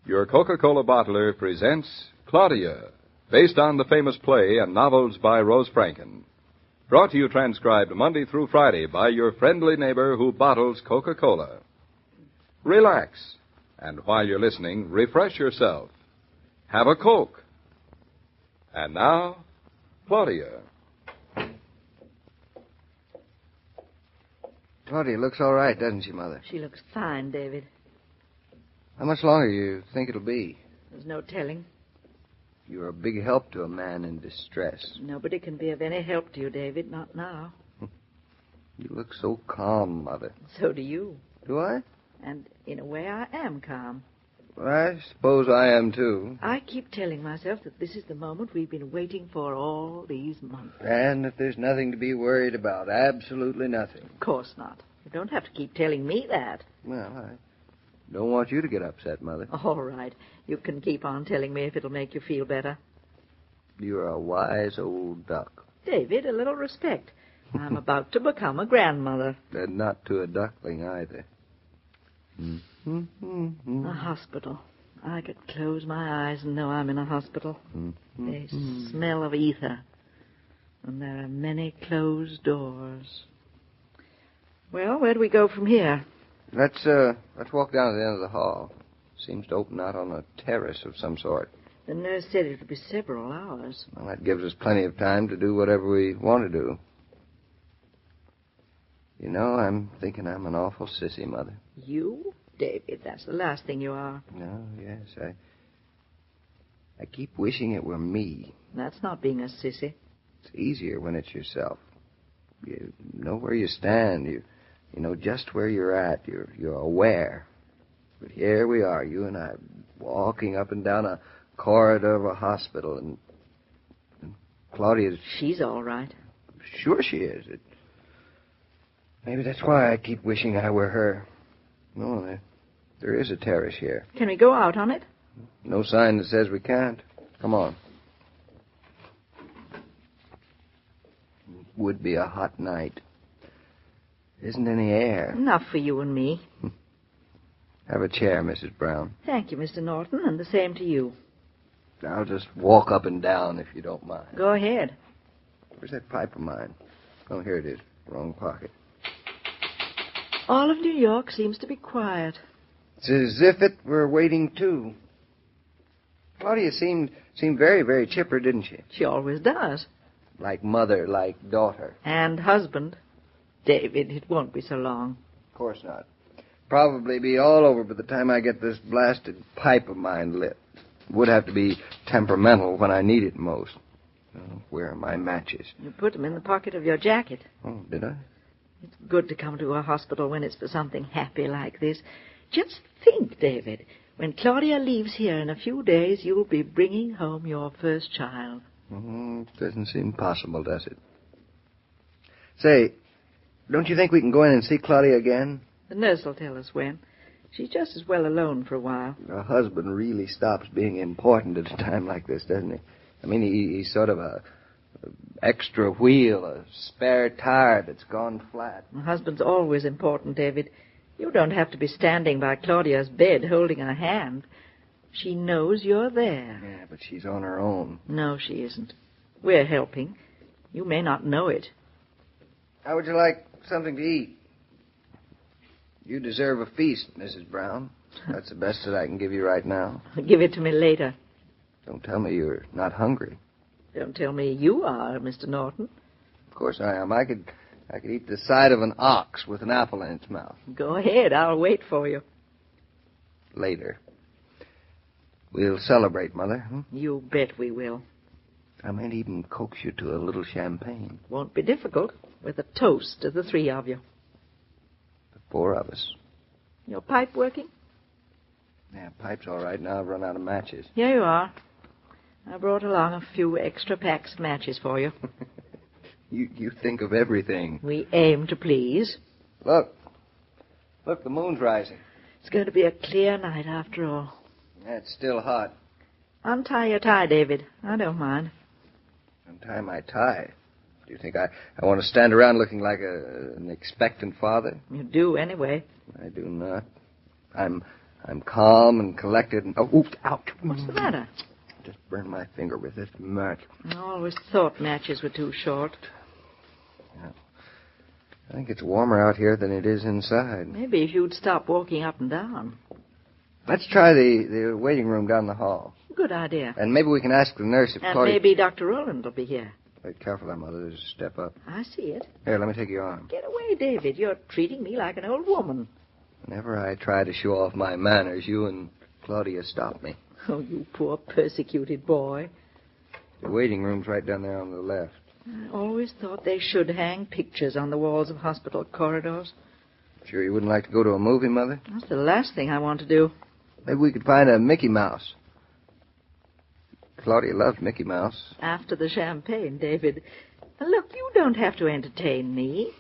Your Coca-Cola bottler presents Claudia, based on the famous play and novels by Rose Franken. Brought to you transcribed Monday through Friday by your friendly neighbor who bottles Coca-Cola. Relax, and while you're listening, refresh yourself. Have a Coke. And now, Claudia. Claudia looks all right, doesn't she, Mother? She looks fine, David. How much longer do you think it'll be? There's no telling. You're a big help to a man in distress. Nobody can be of any help to you, David, not now. You look so calm, Mother. So do you. Do I? And in a way, I am calm. Well, I suppose I am, too. I keep telling myself that this is the moment we've been waiting for all these months. And that there's nothing to be worried about. Absolutely nothing. Of course not. You don't have to keep telling me that. Well, I don't want you to get upset, Mother. All right. You can keep on telling me if it'll make you feel better. You're a wise old duck. David, a little respect. I'm about to become a grandmother. And not to a duckling, either. A hospital. I could close my eyes and know I'm in a hospital. They smell of ether. And there are many closed doors. Well, where do we go from here? Let's walk down to the end of the hall. Seems to open out on a terrace of some sort. The nurse said it would be several hours. Well, that gives us plenty of time to do whatever we want to do. You know, I'm thinking I'm an awful sissy, Mother. You? David, that's the last thing you are. No, yes, I keep wishing it were me. That's not being a sissy. It's easier when it's yourself. You know where you stand. You know just where you're at. You're aware. But here we are, you and I, walking up and down a corridor of a hospital, and Claudia's... She's all right. Sure she is. Maybe that's why I keep wishing I were her. No, there is a terrace here. Can we go out on it? No sign that says we can't. Come on. Would be a hot night. Isn't any air. Enough for you and me. Have a chair, Mrs. Brown. Thank you, Mr. Naughton, and the same to you. I'll just walk up and down if you don't mind. Go ahead. Where's that pipe of mine? Oh, here it is. Wrong pocket. All of New York seems to be quiet. It's as if it were waiting, too. Claudia seemed very, very chipper, didn't she? She always does. Like mother, like daughter. And husband. David, it won't be so long. Of course not. Probably be all over by the time I get this blasted pipe of mine lit. Would have to be temperamental when I need it most. Oh, where are my matches? You put them in the pocket of your jacket. Oh, did I? It's good to come to a hospital when it's for something happy like this. Just think, David, when Claudia leaves here in a few days, you'll be bringing home your first child. Doesn't seem possible, does it? Say, don't you think we can go in and see Claudia again? The nurse will tell us when. She's just as well alone for a while. Her husband really stops being important at a time like this, doesn't he? I mean, he's sort of a extra wheel, a spare tire that's gone flat. My husband's always important, David. You don't have to be standing by Claudia's bed holding her hand. She knows you're there. Yeah, but she's on her own. No, she isn't. We're helping. You may not know it. How would you like something to eat? You deserve a feast, Mrs. Brown. That's the best that I can give you right now. Give it to me later. Don't tell me you're not hungry. Don't tell me you are, Mr. Naughton. Of course I am. I could eat the side of an ox with an apple in its mouth. Go ahead. I'll wait for you. Later. We'll celebrate, Mother. You bet we will. I might even coax you to a little champagne. Won't be difficult. With a toast to the three of you. The four of us. Your pipe working? Yeah, pipe's all right. Now I've run out of matches. Here you are. I brought along a few extra packs of matches for you. You think of everything. We aim to please. Look, the moon's rising. It's going to be a clear night after all. Yeah, it's still hot. Untie your tie, David. I don't mind. Untie my tie? Do you think I want to stand around looking like an expectant father? You do, anyway. I do not. I'm I'm calm and collected and... Oh, oops, ouch. What's the matter? Just burned my finger with this match. I always thought matches were too short. Yeah. I think it's warmer out here than it is inside. Maybe if you'd stop walking up and down. Let's try the waiting room down the hall. Good idea. And maybe we can ask the nurse if And Claudia... maybe Dr. Rowland will be here. Wait, careful there, Mother. There's a step up. I see it. Here, let me take your arm. Get away, David. You're treating me like an old woman. Whenever I try to show off my manners, you and Claudia stop me. Oh, you poor persecuted boy. The waiting room's right down there on the left. I always thought they should hang pictures on the walls of hospital corridors. Sure you wouldn't like to go to a movie, Mother? That's the last thing I want to do. Maybe we could find a Mickey Mouse. Claudia loves Mickey Mouse. After the champagne, David. Now, look, you don't have to entertain me.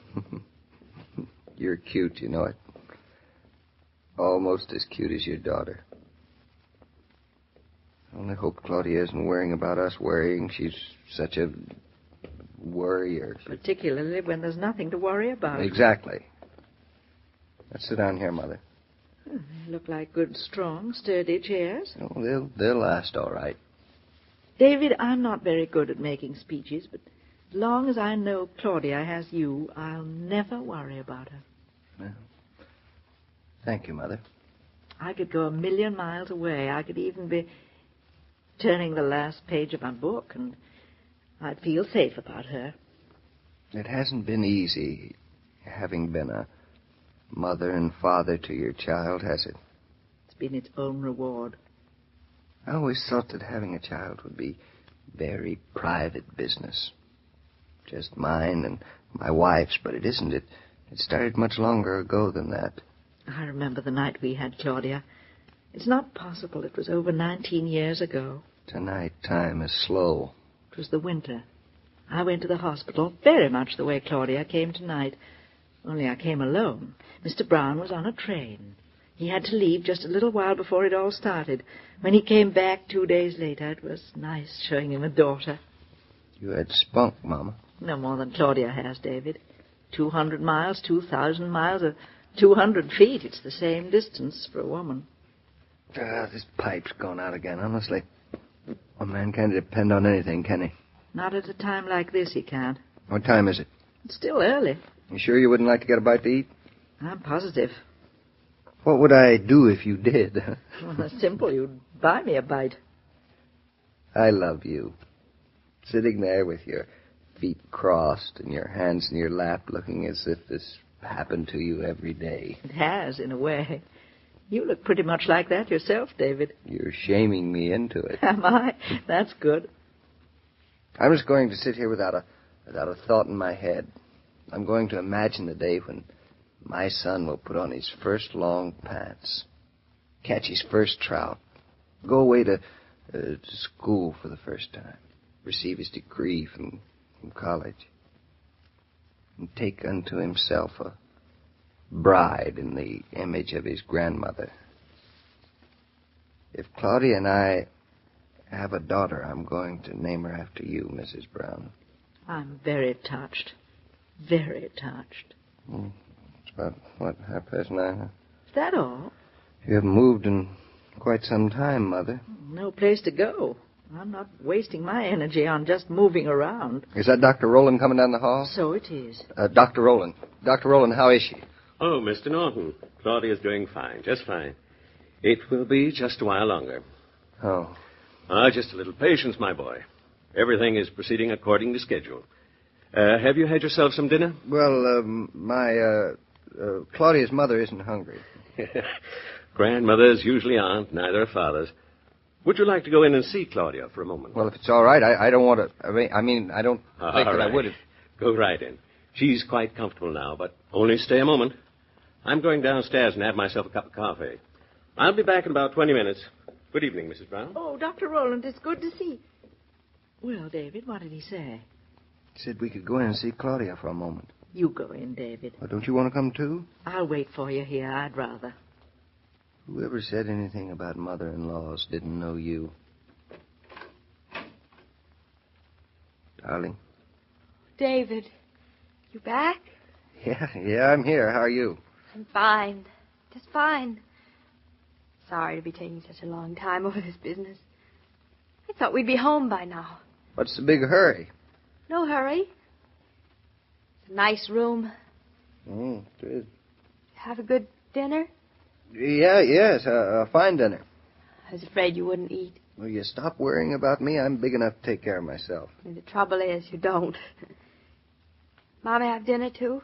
You're cute, you know it. Almost as cute as your daughter. I only hope Claudia isn't worrying about us worrying. She's such a worrier. Particularly when there's nothing to worry about. Exactly. Let's sit down here, Mother. They look like good, strong, sturdy chairs. Oh, they'll last all right. David, I'm not very good at making speeches, but as long as I know Claudia has you, I'll never worry about her. Well, thank you, Mother. I could go 1,000,000 miles away. I could even be turning the last page of my book, and I'd feel safe about her. It hasn't been easy having been a mother and father to your child, has it? It's been its own reward. I always thought that having a child would be very private business. Just mine and my wife's, but it isn't. It started much longer ago than that. I remember the night we had Claudia. It's not possible. It was over 19 years ago. Tonight, time is slow. It was the winter. I went to the hospital, very much the way Claudia came tonight. Only I came alone. Mr. Brown was on a train. He had to leave just a little while before it all started. When he came back 2 days later, it was nice showing him a daughter. You had spunk, Mama. No more than Claudia has, David. 200 miles, 2,000 miles, or 200 feet. It's the same distance for a woman. This pipe's gone out again, honestly. A man can't depend on anything, can he? Not at a time like this, he can't. What time is it? It's still early. You sure you wouldn't like to get a bite to eat? I'm positive. What would I do if you did? Well, it's simple. You'd buy me a bite. I love you. Sitting there with your feet crossed and your hands in your lap looking as if this happened to you every day. It has, in a way. You look pretty much like that yourself, David. You're shaming me into it. Am I? That's good. I'm just going to sit here without a thought in my head. I'm going to imagine the day when my son will put on his first long pants, catch his first trout, go away to school for the first time, receive his degree from college, and take unto himself a bride in the image of his grandmother. If Claudia and I have a daughter, I'm going to name her after you, Mrs. Brown. I'm very touched. Very touched. It's about, 9:30? Is that all? You haven't moved in quite some time, Mother. No place to go. I'm not wasting my energy on just moving around. Is that Dr. Rowland coming down the hall? So it is. Dr. Rowland. Dr. Rowland, how is she? Oh, Mr. Naughton. Claudia's doing fine, just fine. It will be just a while longer. Oh. Just a little patience, my boy. Everything is proceeding according to schedule. Have you had yourself some dinner? Well, Claudia's mother isn't hungry. Grandmothers usually aren't, neither are fathers. Would you like to go in and see Claudia for a moment? Well, if it's all right, I don't want to... I don't think that I would... Go right in. She's quite comfortable now, but only stay a moment. I'm going downstairs and have myself a cup of coffee. I'll be back in about 20 minutes. Good evening, Mrs. Brown. Oh, Dr. Rowland, it's good to see... Well, David, what did he say? He said we could go in and see Claudia for a moment. You go in, David. Well, don't you want to come, too? I'll wait for you here. I'd rather. Whoever said anything about mother-in-laws didn't know you. Darling? David, you back? Yeah, I'm here. How are you? I'm fine. Just fine. sorry to be taking such a long time over this business. I thought we'd be home by now. What's the big hurry? No hurry. It's a nice room. It is. Have a good dinner? Yes, a fine dinner. I was afraid you wouldn't eat. Will you stop worrying about me? I'm big enough to take care of myself. And the trouble is, you don't. Mama have dinner, too?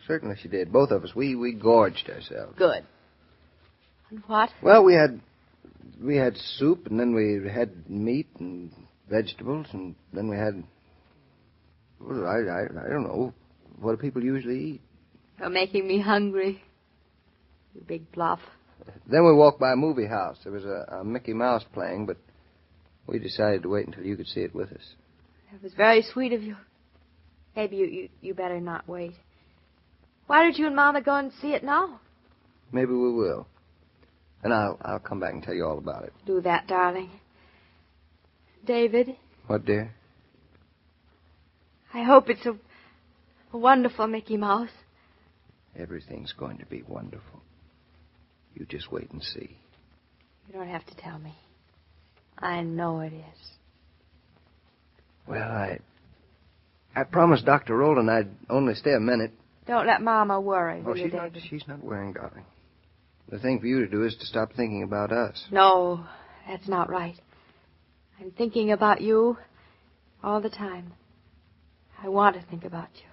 Certainly she did. Both of us. We gorged ourselves. Good. And what? Well, we had soup, and then we had meat and vegetables, and then we had... Well, I don't know. What do people usually eat? You're making me hungry. You big bluff. Then we walked by a movie house. There was a Mickey Mouse playing, but we decided to wait until you could see it with us. That was very sweet of you. Maybe you better not wait. Why don't you and Mama go and see it now? Maybe we will. And I'll come back and tell you all about it. Do that, darling. David? What, dear? I hope it's a wonderful Mickey Mouse. Everything's going to be wonderful. You just wait and see. You don't have to tell me. I know it is. Well, I promised Dr. Rowland I'd only stay a minute. Don't let Mama worry, will you, David? She's not worrying, darling. The thing for you to do is to stop thinking about us. No, that's not right. I'm thinking about you all the time. I want to think about you.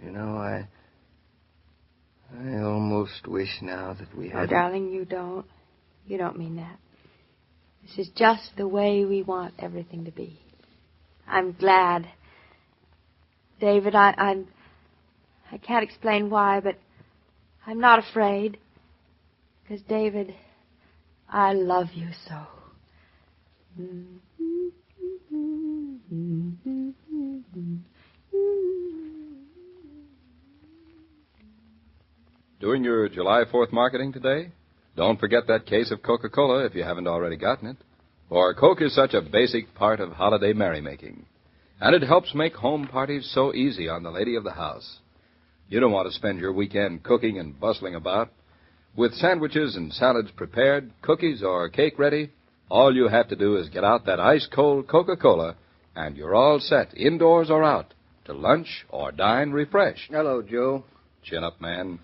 You know, I almost wish now that we had... Oh, darling, you don't. You don't mean that. This is just the way we want everything to be. I'm glad. David, I can't explain why, but I'm not afraid. Because, David, I love you so. Doing your July 4th marketing today? Don't forget that case of Coca-Cola if you haven't already gotten it. For Coke is such a basic part of holiday merrymaking. And it helps make home parties so easy on the lady of the house. You don't want to spend your weekend cooking and bustling about. With sandwiches and salads prepared, cookies or cake ready, all you have to do is get out that ice-cold Coca-Cola, and you're all set, indoors or out, to lunch or dine refreshed. Hello, Joe. Chin up, man.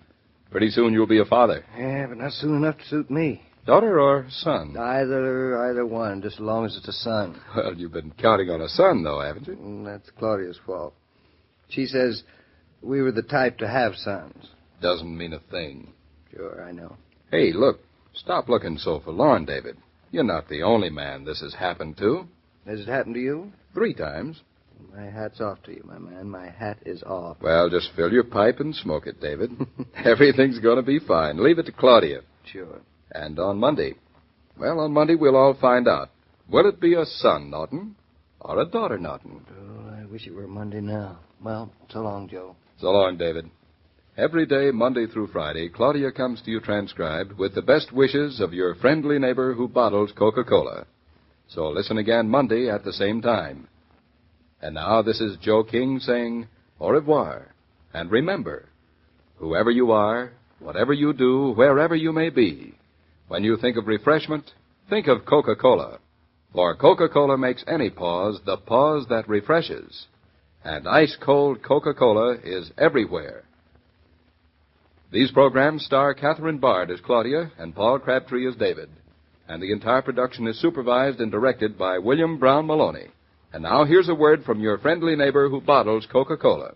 Pretty soon you'll be a father. Yeah, but not soon enough to suit me. Daughter or son? Either one, just as long as it's a son. Well, you've been counting on a son, though, haven't you? That's Claudia's fault. She says we were the type to have sons. Doesn't mean a thing. Sure, I know. Hey, look, stop looking so forlorn, David. You're not the only man this has happened to. Has it happened to you? 3 times. My hat's off to you, my man. My hat is off. Well, just fill your pipe and smoke it, David. Everything's going to be fine. Leave it to Claudia. Sure. And on Monday? Well, on Monday we'll all find out. Will it be a son, Naughton, or a daughter, Naughton? Oh, I wish it were Monday now. Well, so long, Joe. So long, David. Every day, Monday through Friday, Claudia comes to you transcribed with the best wishes of your friendly neighbor who bottles Coca-Cola. So listen again Monday at the same time. And now this is Joe King saying au revoir. And remember, whoever you are, whatever you do, wherever you may be, when you think of refreshment, think of Coca-Cola. For Coca-Cola makes any pause the pause that refreshes. And ice-cold Coca-Cola is everywhere. These programs star Catherine Bard as Claudia and Paul Crabtree as David. And the entire production is supervised and directed by William Brown Meloney. And now here's a word from your friendly neighbor who bottles Coca-Cola.